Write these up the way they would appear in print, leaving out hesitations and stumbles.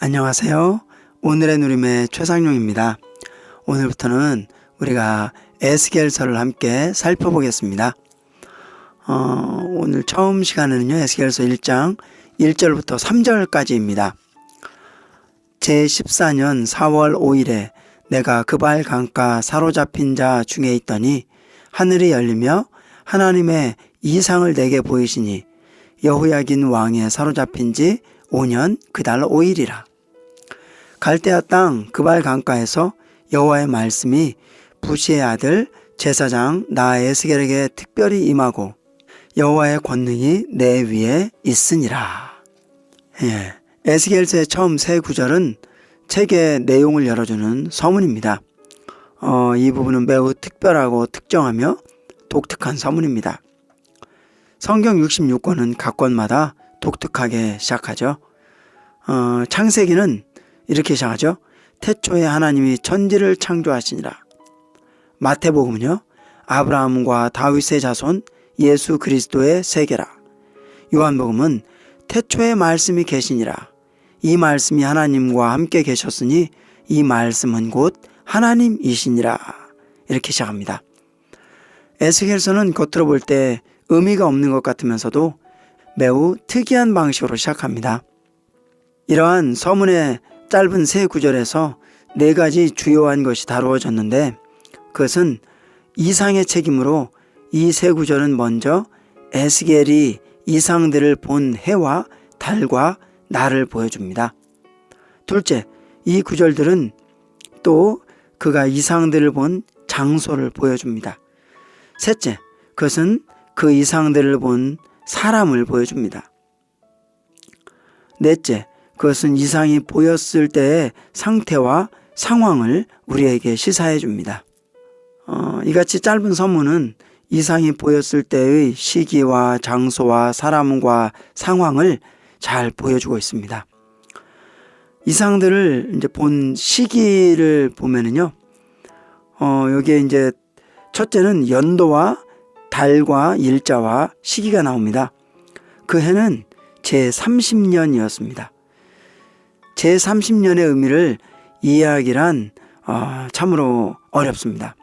안녕하세요. 오늘의 누림의 최상용입니다. 오늘부터는 우리가 에스겔서를 함께 살펴보겠습니다. 오늘 처음 시간에는요, 에스겔서 1장 1절부터 3절까지입니다. 제14년 4월 5일에 내가 그발 강가 사로잡힌 자 중에 있더니 하늘이 열리며 하나님의 이상을 내게 보이시니 여호야긴 왕의 사로잡힌 지 5년 그달 5일이라. 갈대아 땅 그발 강가에서 여호와의 말씀이 부시의 아들 제사장 나 에스겔에게 특별히 임하고 여호와의 권능이 내 위에 있으니라. 에스겔서의 처음 세 구절은 책의 내용을 열어주는 서문입니다. 이 부분은 매우 특별하고 특정하며 독특한 서문입니다. 성경 66권은 각 권마다 독특하게 시작하죠. 창세기는 이렇게 시작하죠. 태초에 하나님이 천지를 창조하시니라. 마태복음은요, 아브라함과 다윗의 자손 예수 그리스도의 세계라. 요한복음은 태초에 말씀이 계시니라. 이 말씀이 하나님과 함께 계셨으니 이 말씀은 곧 하나님이시니라. 이렇게 시작합니다. 에스겔서는 겉으로 볼 때 의미가 없는 것 같으면서도 매우 특이한 방식으로 시작합니다. 이러한 서문의 짧은 세 구절에서 네 가지 주요한 것이 다루어졌는데 그것은 이상의 책임으로 이 세 구절은 먼저 에스겔이 이상들을 본 해와 달과 날을 보여줍니다. 둘째, 이 구절들은 또 그가 이상들을 본 장소를 보여줍니다. 셋째, 그것은 그 이상들을 본 사람을 보여줍니다. 넷째, 그것은 이상이 보였을 때의 상태와 상황을 우리에게 시사해 줍니다. 이같이 짧은 서문은 이상이 보였을 때의 시기와 장소와 사람과 상황을 잘 보여주고 있습니다. 이상들을 이제 본 시기를 보면은요, 여기에 이제 첫째는 연도와 달과 일자와 시기가 나옵니다. 그 해는 제30년이었습니다. 제30년의 의미를 이해하기란 참으로 어렵습니다.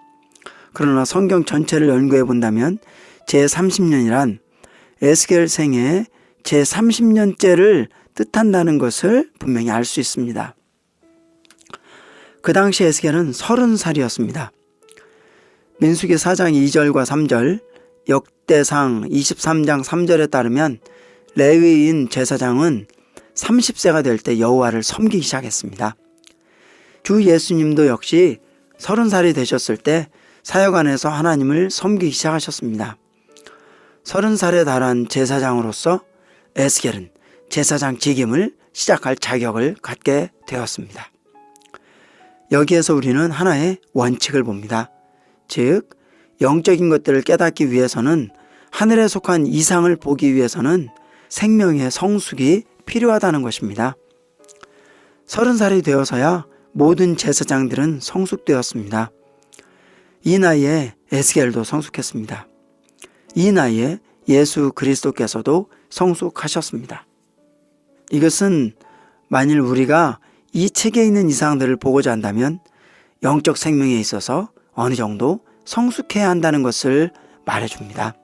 그러나 성경 전체를 연구해 본다면 제30년이란 에스겔 생애 제30년째를 뜻한다는 것을 분명히 알 수 있습니다. 그 당시 에스겔은 30살이었습니다. 민수기 4장 2절과 3절, 역대상 23장 3절에 따르면 레위인 제사장은 30세가 될 때 여호와를 섬기기 시작했습니다. 주 예수님도 역시 30살이 되셨을 때 사역 안에서 하나님을 섬기기 시작하셨습니다. 30살에 달한 제사장으로서 에스겔은 제사장 직임을 시작할 자격을 갖게 되었습니다. 여기에서 우리는 하나의 원칙을 봅니다. 즉, 영적인 것들을 깨닫기 위해서는, 하늘에 속한 이상을 보기 위해서는 생명의 성숙이 필요하다는 것입니다. 30살이 되어서야 모든 제사장들은 성숙되었습니다. 이 나이에 에스겔도 성숙했습니다. 이 나이에 예수 그리스도께서도 성숙하셨습니다. 이것은 만일 우리가 이 책에 있는 이상들을 보고자 한다면 영적 생명에 있어서 어느 정도 성숙해야 한다는 것을 말해줍니다.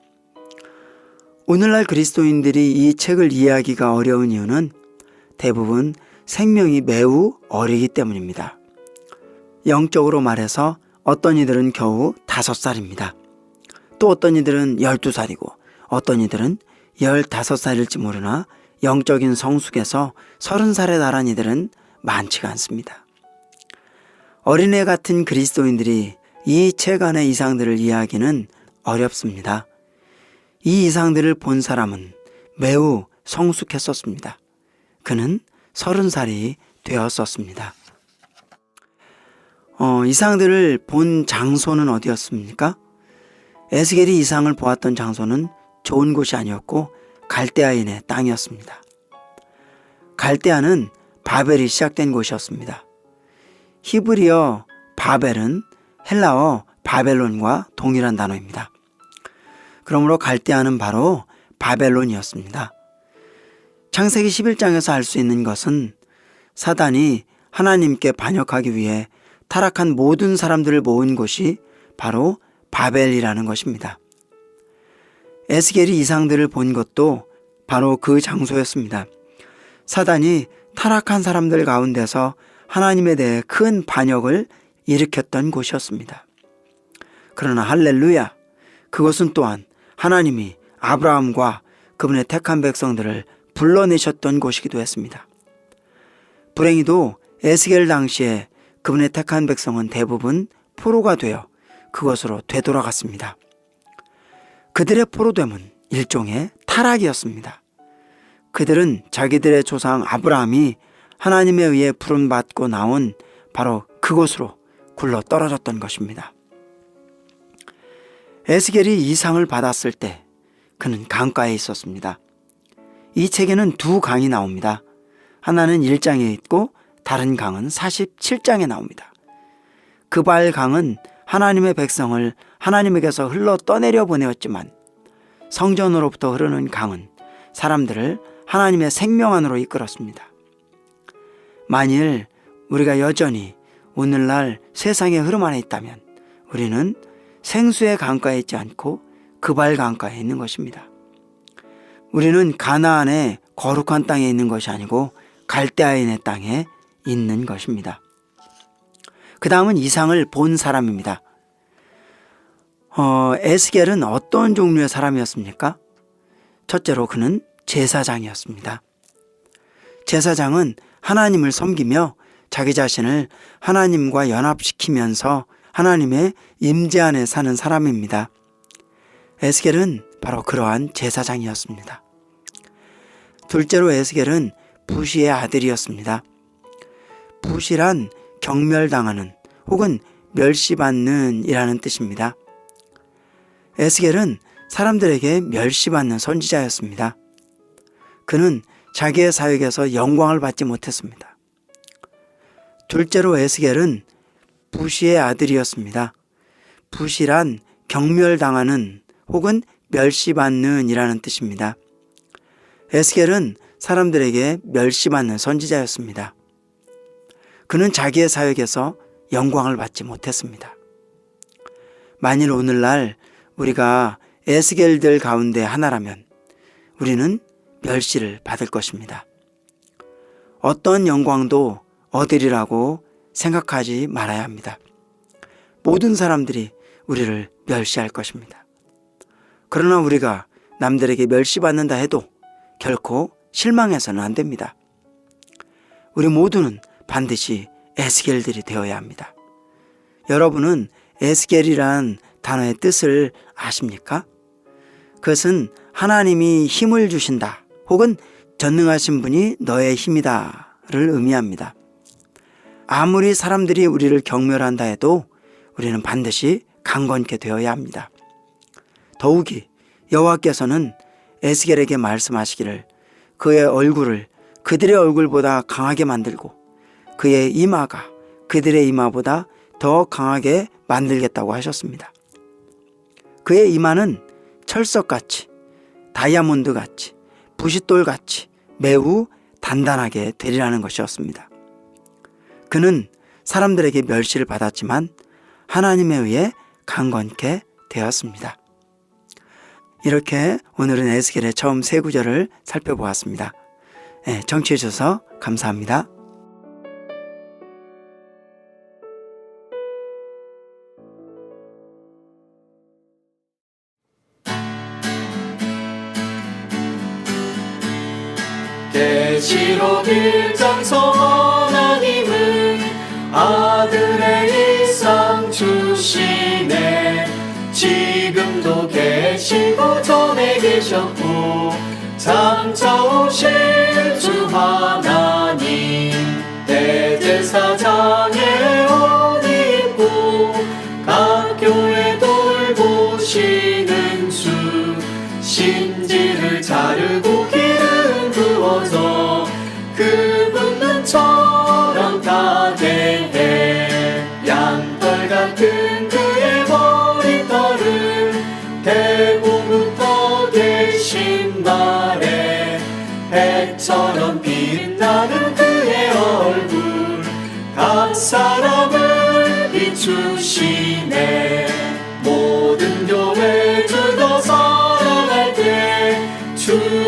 오늘날 그리스도인들이 이 책을 이해하기가 어려운 이유는 대부분 생명이 매우 어리기 때문입니다. 영적으로 말해서 어떤 이들은 겨우 5살입니다. 또 어떤 이들은 12살이고 어떤 이들은 15살일지 모르나 영적인 성숙에서 30살에 달한 이들은 많지가 않습니다. 어린애 같은 그리스도인들이 이 책 안의 이상들을 이해하기는 어렵습니다. 이 이상들을 본 사람은 매우 성숙했었습니다. 그는 30살이 되었었습니다. 이상들을 본 장소는 어디였습니까? 에스겔이 이상을 보았던 장소는 좋은 곳이 아니었고 갈대아인의 땅이었습니다. 갈대아는 바벨이 시작된 곳이었습니다. 히브리어 바벨은 헬라어 바벨론과 동일한 단어입니다. 그러므로 갈대아는 바로 바벨론이었습니다. 창세기 11장에서 알 수 있는 것은 사단이 하나님께 반역하기 위해 타락한 모든 사람들을 모은 곳이 바로 바벨이라는 것입니다. 에스겔이 이상들을 본 것도 바로 그 장소였습니다. 사단이 타락한 사람들 가운데서 하나님에 대해 큰 반역을 일으켰던 곳이었습니다. 그러나 할렐루야, 그것은 또한 하나님이 아브라함과 그분의 택한 백성들을 불러내셨던 곳이기도 했습니다. 불행히도 에스겔 당시에 그분의 택한 백성은 대부분 포로가 되어 그것으로 되돌아갔습니다. 그들의 포로됨은 일종의 타락이었습니다. 그들은 자기들의 조상 아브라함이 하나님에 의해 부름받고 나온 바로 그곳으로 굴러 떨어졌던 것입니다. 에스겔이 이 상을 받았을 때 그는 강가에 있었습니다. 이 책에는 두 강이 나옵니다. 하나는 1장에 있고 다른 강은 47장에 나옵니다. 그발 강은 하나님의 백성을 하나님에게서 흘러 떠내려 보내었지만 성전으로부터 흐르는 강은 사람들을 하나님의 생명 안으로 이끌었습니다. 만일 우리가 여전히 오늘날 세상의 흐름 안에 있다면 우리는 생수의 강가에 있지 않고 그발 강가에 있는 것입니다. 우리는 가나안의 거룩한 땅에 있는 것이 아니고 갈대아인의 땅에 있는 것입니다. 그 다음은 이상을 본 사람입니다. 에스겔은 어떤 종류의 사람이었습니까? 첫째로 그는 제사장이었습니다. 제사장은 하나님을 섬기며 자기 자신을 하나님과 연합시키면서 하나님의 임재 안에 사는 사람입니다. 에스겔은 바로 그러한 제사장이었습니다. 둘째로 에스겔은 부시의 아들이었습니다. 부시란 경멸당하는 혹은 멸시받는 이라는 뜻입니다. 에스겔은 사람들에게 멸시받는 선지자였습니다. 그는 자기의 사역에서 영광을 받지 못했습니다. 둘째로 에스겔은 부시의 아들이었습니다. 부시란 경멸당하는 혹은 멸시받는 이라는 뜻입니다. 에스겔은 사람들에게 멸시받는 선지자였습니다. 그는 자기의 사역에서 영광을 받지 못했습니다. 만일 오늘날 우리가 에스겔들 가운데 하나라면 우리는 멸시를 받을 것입니다. 어떤 영광도 얻으리라고 생각하지 말아야 합니다. 모든 사람들이 우리를 멸시할 것입니다. 그러나 우리가 남들에게 멸시받는다 해도 결코 실망해서는 안 됩니다. 우리 모두는 반드시 에스겔들이 되어야 합니다. 여러분은 에스겔이란 단어의 뜻을 아십니까? 그것은 하나님이 힘을 주신다 혹은 전능하신 분이 너의 힘이다를 의미합니다. 아무리 사람들이 우리를 경멸한다 해도 우리는 반드시 강건케 되어야 합니다. 더욱이 여호와께서는 에스겔에게 말씀하시기를 그의 얼굴을 그들의 얼굴보다 강하게 만들고 그의 이마가 그들의 이마보다 더 강하게 만들겠다고 하셨습니다. 그의 이마는 철석같이, 다이아몬드같이, 부싯돌같이 매우 단단하게 되리라는 것이었습니다. 그는 사람들에게 멸시를 받았지만 하나님에 의해 강건케 되었습니다. 이렇게 오늘은 에스겔의 처음 세 구절을 살펴보았습니다. 청취해 주셔서 감사합니다. 계시록 1장 하나님은 아들의 일상 주시네 지금도 계시고 전에 계셨고 장차 오실 주 하나님 대제사장의 옷 입고 각 교회 돌보시는 주 신지를 자르고 기름 부어서 그분 눈처럼 가게 해 양털 같은 그의 머리털을 대고 붙어 계신 날에 해처럼 빛나는 그의 얼굴 주시네. 모든 교회 주도 사랑할 때 주